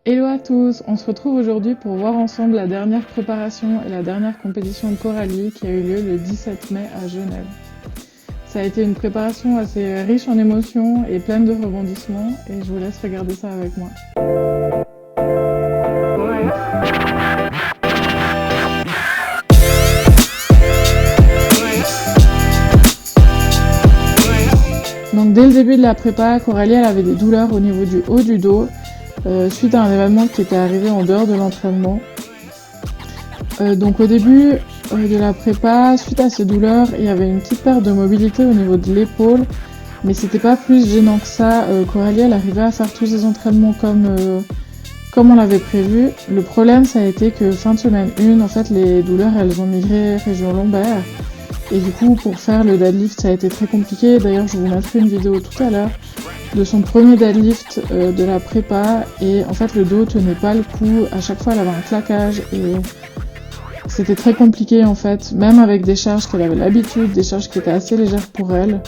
Hello à tous, on se retrouve aujourd'hui pour voir ensemble la dernière préparation et la dernière compétition de Coralie qui a eu lieu le 17 mai à Genève. Ça a été une préparation assez riche en émotions et pleine de rebondissements et je vous laisse regarder ça avec moi. Donc dès le début de la prépa, Coralie elle avait des douleurs au niveau du haut du dos suite à un événement qui était arrivé en dehors de l'entraînement. Donc au début de la prépa, suite à ces douleurs, il y avait une petite perte de mobilité au niveau de l'épaule, mais c'était pas plus gênant que ça. Coralie elle arrivait à faire tous ses entraînements comme on l'avait prévu. Le problème ça a été que fin de semaine 1, en fait les douleurs elles ont migré région lombaire. Et du coup, pour faire le deadlift, ça a été très compliqué. D'ailleurs, je vous mettrai une vidéo tout à l'heure de son premier deadlift de la prépa. Et en fait, le dos tenait pas le coup. À chaque fois, elle avait un claquage et c'était très compliqué en fait. Même avec des charges qu'elle avait l'habitude, des charges qui étaient assez légères pour elle.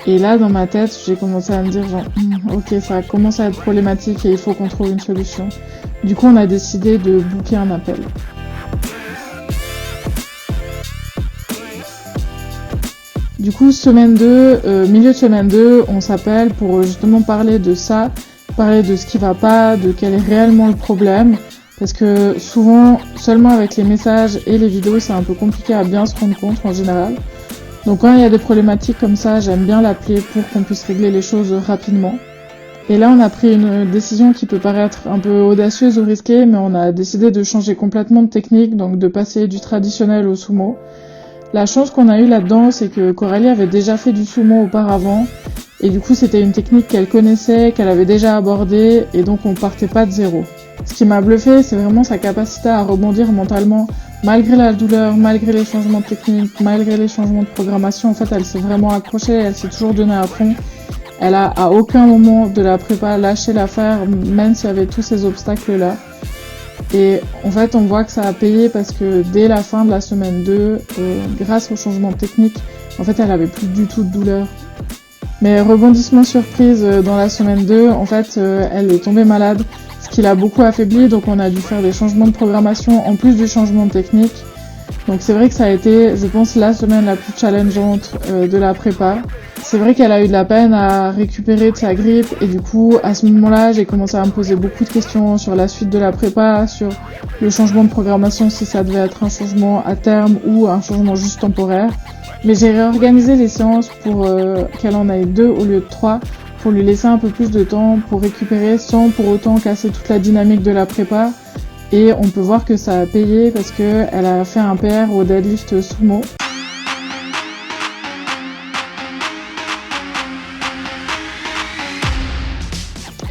Et là, dans ma tête, j'ai commencé à me dire genre, ok, ça commence à être problématique et il faut qu'on trouve une solution. Du coup, on a décidé de booker un appel. Du coup, milieu de semaine 2, on s'appelle pour justement parler de ça, parler de ce qui va pas, de quel est réellement le problème. Parce que souvent, seulement avec les messages et les vidéos, c'est un peu compliqué à bien se rendre compte en général. Donc quand il y a des problématiques comme ça, j'aime bien l'appeler pour qu'on puisse régler les choses rapidement. Et là, on a pris une décision qui peut paraître un peu audacieuse ou risquée, mais on a décidé de changer complètement de technique, donc de passer du traditionnel au sumo. La chance qu'on a eue là-dedans, c'est que Coralie avait déjà fait du sumo auparavant, et du coup c'était une technique qu'elle connaissait, qu'elle avait déjà abordée, et donc on partait pas de zéro. Ce qui m'a bluffé, c'est vraiment sa capacité à rebondir mentalement, malgré la douleur, malgré les changements de technique, malgré les changements de programmation. En fait, elle s'est vraiment accrochée, elle s'est toujours donnée à fond. Elle a à aucun moment de la prépa lâché l'affaire, même s'il y avait tous ces obstacles-là. Et en fait, on voit que ça a payé parce que dès la fin de la semaine 2, grâce au changement de technique, en fait, elle avait plus du tout de douleur. Mais rebondissement surprise, dans la semaine 2, en fait, elle est tombée malade, ce qui l'a beaucoup affaiblie, donc on a dû faire des changements de programmation en plus du changement de technique. Donc c'est vrai que ça a été, je pense, la semaine la plus challengeante de la prépa. C'est vrai qu'elle a eu de la peine à récupérer de sa grippe et du coup, à ce moment-là, j'ai commencé à me poser beaucoup de questions sur la suite de la prépa, sur le changement de programmation, si ça devait être un changement à terme ou un changement juste temporaire. Mais j'ai réorganisé les séances pour qu'elle en ait 2 au lieu de 3, pour lui laisser un peu plus de temps pour récupérer sans pour autant casser toute la dynamique de la prépa. Et on peut voir que ça a payé parce que elle a fait un PR au deadlift sumo.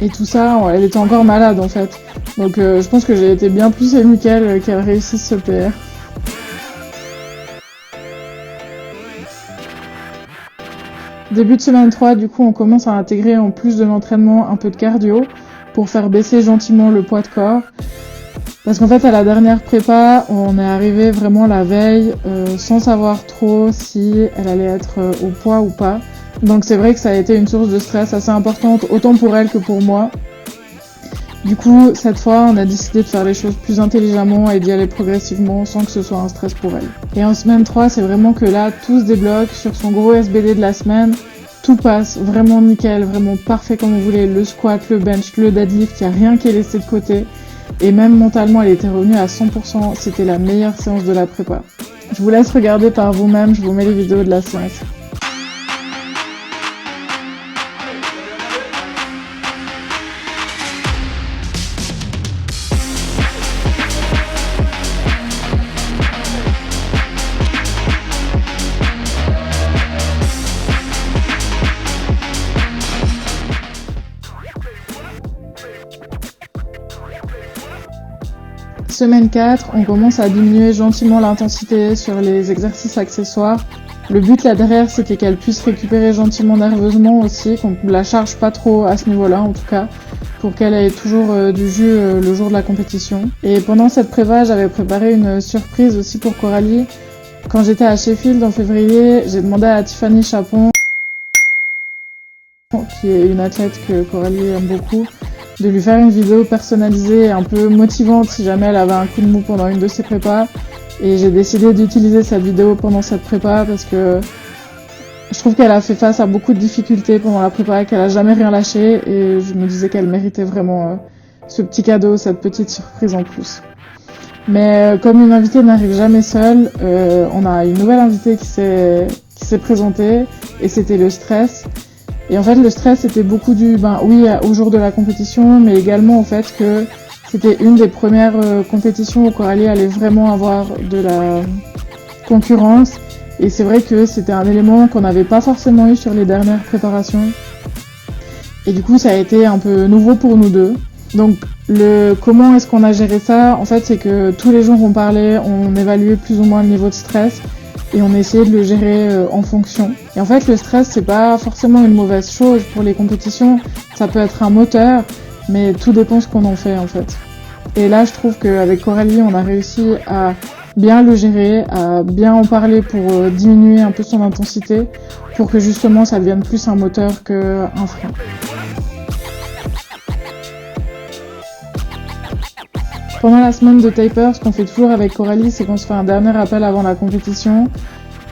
Et tout ça, elle était encore malade en fait. Donc je pense que j'ai été bien plus émue qu'elle réussisse ce PR. Début de semaine 3, du coup, on commence à intégrer en plus de l'entraînement un peu de cardio pour faire baisser gentiment le poids de corps. Parce qu'en fait, à la dernière prépa, on est arrivé vraiment la veille sans savoir trop si elle allait être au poids ou pas. Donc c'est vrai que ça a été une source de stress assez importante, autant pour elle que pour moi. Du coup, cette fois, on a décidé de faire les choses plus intelligemment et d'y aller progressivement sans que ce soit un stress pour elle. Et en semaine 3, c'est vraiment que là, tout se débloque sur son gros SBD de la semaine. Tout passe vraiment nickel, vraiment parfait comme vous voulez. Le squat, le bench, le deadlift, il n'y a rien qui est laissé de côté. Et même mentalement, elle était revenue à 100%. C'était la meilleure séance de la prépa. Je vous laisse regarder par vous-même, je vous mets les vidéos de la séance. Semaine 4, on commence à diminuer gentiment l'intensité sur les exercices accessoires. Le but là derrière, c'était qu'elle puisse récupérer gentiment nerveusement aussi, qu'on ne la charge pas trop à ce niveau-là en tout cas, pour qu'elle ait toujours du jus le jour de la compétition. Et pendant cette prépa, j'avais préparé une surprise aussi pour Coralie. Quand j'étais à Sheffield en février, j'ai demandé à Tiffany Chapon qui est une athlète que Coralie aime beaucoup, de lui faire une vidéo personnalisée un peu motivante si jamais elle avait un coup de mou pendant une de ses prépas. Et j'ai décidé d'utiliser cette vidéo pendant cette prépa parce que je trouve qu'elle a fait face à beaucoup de difficultés pendant la prépa, qu'elle a jamais rien lâché et je me disais qu'elle méritait vraiment ce petit cadeau, cette petite surprise en plus. Mais comme une invitée n'arrive jamais seule, on a une nouvelle invitée qui s'est présentée et c'était le stress. Et en fait le stress c'était beaucoup dû au jour de la compétition, mais également au fait que c'était une des premières compétitions où Coralie allait vraiment avoir de la concurrence. Et c'est vrai que c'était un élément qu'on n'avait pas forcément eu sur les dernières préparations. Et du coup, ça a été un peu nouveau pour nous deux. Donc, comment est-ce qu'on a géré ça? En fait, c'est que tous les jours on parlait, on évaluait plus ou moins le niveau de stress et on essayait de le gérer en fonction. Et en fait, le stress, c'est pas forcément une mauvaise chose pour les compétitions. Ça peut être un moteur, mais tout dépend ce qu'on en fait, en fait. Et là, je trouve qu'avec Coralie, on a réussi à bien le gérer, à bien en parler pour diminuer un peu son intensité, pour que justement ça devienne plus un moteur qu'un frein. Pendant la semaine de taper, ce qu'on fait toujours avec Coralie, c'est qu'on se fait un dernier appel avant la compétition.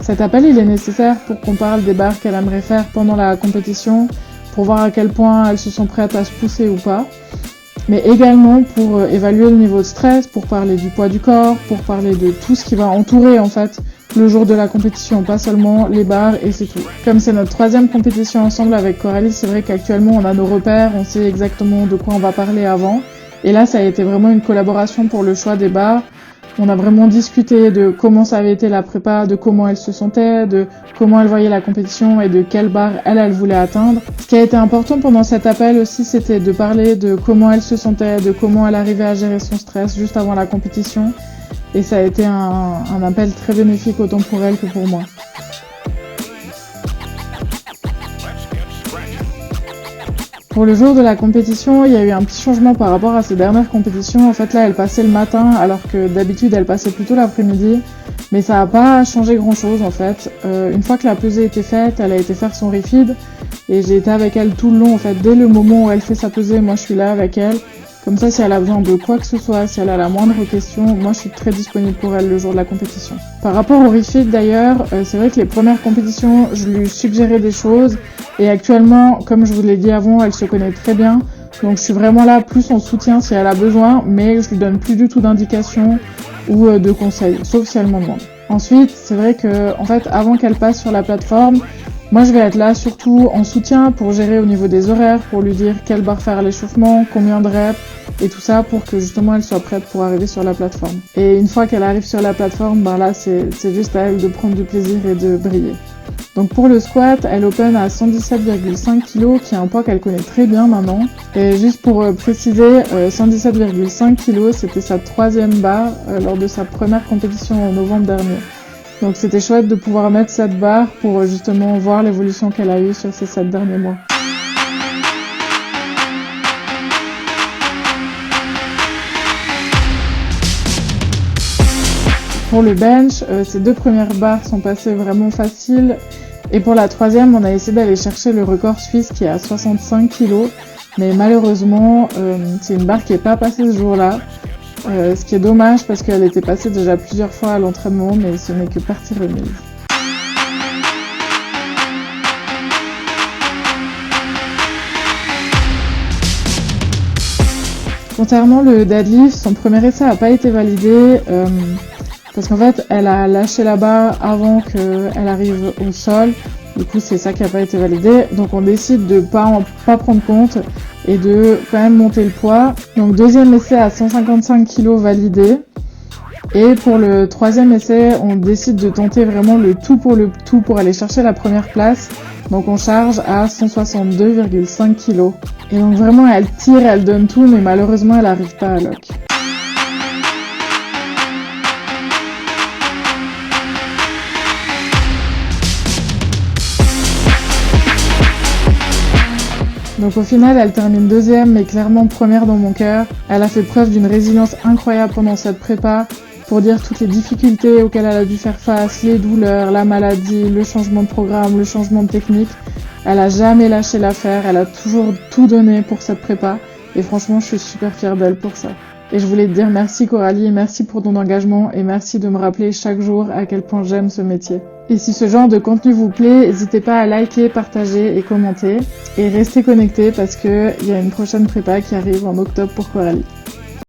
Cet appel, il est nécessaire pour qu'on parle des barres qu'elle aimerait faire pendant la compétition, pour voir à quel point elles se sont prêtes à se pousser ou pas. Mais également pour évaluer le niveau de stress, pour parler du poids du corps, pour parler de tout ce qui va entourer en fait le jour de la compétition, pas seulement les barres et c'est tout. Comme c'est notre 3e compétition ensemble avec Coralie, c'est vrai qu'actuellement on a nos repères, on sait exactement de quoi on va parler avant. Et là ça a été vraiment une collaboration pour le choix des barres. On a vraiment discuté de comment ça avait été la prépa, de comment elle se sentait, de comment elle voyait la compétition et de quelle barre elle voulait atteindre. Ce qui a été important pendant cet appel aussi, c'était de parler de comment elle se sentait, de comment elle arrivait à gérer son stress juste avant la compétition. Et ça a été un appel très bénéfique autant pour elle que pour moi. Pour le jour de la compétition, il y a eu un petit changement par rapport à ces dernières compétitions. En fait, là, elle passait le matin, alors que d'habitude, elle passait plutôt l'après-midi. Mais ça n'a pas changé grand-chose, en fait. Une fois que la pesée était faite, elle a été faire son refeed. Et j'ai été avec elle tout le long, en fait. Dès le moment où elle fait sa pesée, moi, je suis là avec elle. Comme ça, si elle a besoin de quoi que ce soit, si elle a la moindre question, moi, je suis très disponible pour elle le jour de la compétition. Par rapport au refeed, d'ailleurs, c'est vrai que les premières compétitions, je lui suggérais des choses. Et actuellement, comme je vous l'ai dit avant, elle se connaît très bien. Donc je suis vraiment là plus en soutien si elle a besoin, mais je lui donne plus du tout d'indications ou de conseils, sauf si elle m'en demande. Ensuite, c'est vrai que, en fait, avant qu'elle passe sur la plateforme, moi je vais être là surtout en soutien pour gérer au niveau des horaires, pour lui dire quelle barre faire à l'échauffement, combien de reps, et tout ça pour que justement elle soit prête pour arriver sur la plateforme. Et une fois qu'elle arrive sur la plateforme, là c'est juste à elle de prendre du plaisir et de briller. Donc pour le squat, elle open à 117,5 kg, qui est un poids qu'elle connaît très bien maintenant. Et juste pour préciser, 117,5 kg, c'était sa 3e barre lors de sa première compétition en novembre dernier. Donc c'était chouette de pouvoir mettre cette barre pour justement voir l'évolution qu'elle a eue sur ces 7 derniers mois. Pour le bench, ces 2 premières barres sont passées vraiment faciles. Et pour la 3e, on a essayé d'aller chercher le record suisse qui est à 65 kg. Mais malheureusement, c'est une barre qui n'est pas passée ce jour-là. Ce qui est dommage parce qu'elle était passée déjà plusieurs fois à l'entraînement, mais ce n'est que partie remise. Concernant le deadlift, son premier essai n'a pas été validé. Parce qu'en fait, elle a lâché la barre avant qu'elle arrive au sol. Du coup, c'est ça qui n'a pas été validé. Donc, on décide de pas prendre compte et de quand même monter le poids. Donc, 2e essai à 155 kg validé. Et pour le 3e essai, on décide de tenter vraiment le tout pour aller chercher la première place. Donc, on charge à 162,5 kg. Et donc, vraiment, elle tire, elle donne tout, mais malheureusement, elle n'arrive pas à lock. Donc au final, elle termine 2e, mais clairement première dans mon cœur. Elle a fait preuve d'une résilience incroyable pendant cette prépa, pour dire toutes les difficultés auxquelles elle a dû faire face, les douleurs, la maladie, le changement de programme, le changement de technique. Elle a jamais lâché l'affaire, elle a toujours tout donné pour cette prépa. Et franchement, je suis super fière d'elle pour ça. Et je voulais te dire merci Coralie, merci pour ton engagement et merci de me rappeler chaque jour à quel point j'aime ce métier. Et si ce genre de contenu vous plaît, n'hésitez pas à liker, partager et commenter. Et restez connectés parce que il y a une prochaine prépa qui arrive en octobre pour Coralie.